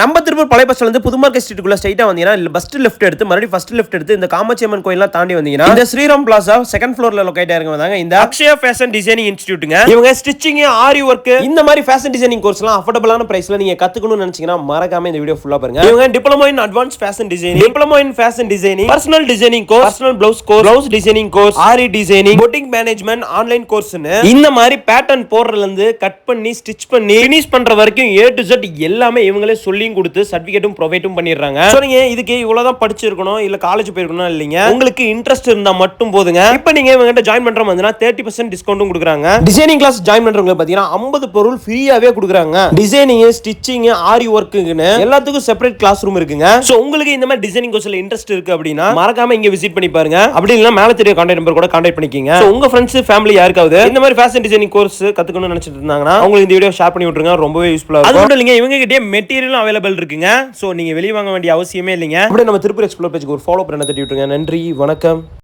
நம்ம திருப்பூர் பழைய பஸ்ல இருந்து புது மார்க்கெட் ஸ்ட்ரீட்டுக்குள்ள ஸ்ட்ரைட்டா வந்தீங்கன்னா ஃபர்ஸ்ட் லெஃப்ட் எடுத்து மறுபடியும் ஃபர்ஸ்ட் லெஃப்ட் எடுத்து இந்த காமாட்சி அம்மன் கோயிலாம் தாண்டி வந்தீங்கன்னா இந்த ஸ்ரீராம் பிளாசா செகண்ட் ஃப்ளோர்ல லொகேட் ஆயிருங்க இந்த அக்ஷயா ஃபேஷன் டிசைனிங் இன்ஸ்டிடியூட்ங்க. இவங்க ஸ்டிச்சிங், ஆரி ஒர்க் இந்த மாதிரி ஃபேஷன் டிசைனிங் கோர்ஸ்லாம் அஃபோர்டபுளான பிரைஸ்ல நீங்க கத்துக்கணும்னு நினைச்சீங்கன்னா மறக்காம இந்த வீடியோ ஃபுல்லா பாருங்க. இவங்க diploma in advance fashion designing, diploma in fashion designing, personal designing course, personal blouse course, blouse designing course, aari designing, boutique management, online கோர்ஸ்னு இந்த மாதிரி பேட்டர்ன் போடுறதுல இருந்து கட் பண்ணி ஸ்டிச் பண்ணி ஃபினிஷ் பண்ற வரைக்கும் A to Z எல்லாமே இவங்களே சொல்லியும் கொடுத்து சர்டிபிகேட்டும் ப்ரொவைடும் பண்ணிடுறாங்க. நீங்க இதுக்கு இவ்வளவுதான் படிச்சிருக்கணும் இல்ல காலேஜ் போயிருக்கணும் இல்லைங்க, உங்களுக்கு இன்ட்ரெஸ்ட் இருந்தா மட்டும் போதுங்க. இப்போ நீங்க இவங்க ஜாயின் பண்ற மாதிரினா 30% டிஸ்கவுண்டும் கொடுக்குறாங்க. டிசைனிங் கிளாஸ் ஜாயின் பண்றவங்க பாத்தீங்கன்னா 50 பொருள் ஃப்ரீயாவே கொடுக்குறாங்க. டிசைனிங், ஸ்டிச்சிங், ஆரி ஒர்க்குன்னு எல்லாத்துக்கும் செப்பரேட் கிளாஸ் ரூம் இருக்குங்க. சோ உங்களுக்கு இந்த மாதிரி டிசைனிங் கோர்ஸ்ல இன்ட்ரெஸ்ட் இருக்கு அப்படின்னா மறக்காம இங்க விசிட் பண்ணி பாருங்க. அப்படி இல்லனா மேல தெரிய கான்டாக்ட் நம்பர் கூட கான்டாக்ட் பண்ணிக்கீங்க. உங்க ஃப்ரெண்ட்ஸ், ஃபேமிலி யாருக்காவது இந்த மாதிரி ஃபேஷன் டிசைனிங் கோர்ஸ் கத்துக்கணும்னு நினைச்சிட்டு இருந்தாங்கன்னா உங்களுக்கு இந்த வீடியோ ஷேர் பண்ணி விட்டுருங்க. ரொம்பவே யூஸ்ஃபுல்லா இருக்கும். அது மட்டும் இல்லைங்க, இவங்க கிட்டே மெட்டீரியலும் அவைலபிள் இருக்குங்க. சோ நீங்க வெளிய வாங்க வேண்டிய அவசியமே இல்லைங்க. அப்படியே நம்ம திருப்பூர் எக்ஸ்ப்ளோர் பேஜ்க்கு ஒரு ஃபாலோ பண்ண தட்டி விட்டுருங்க. நன்றி, வணக்கம்.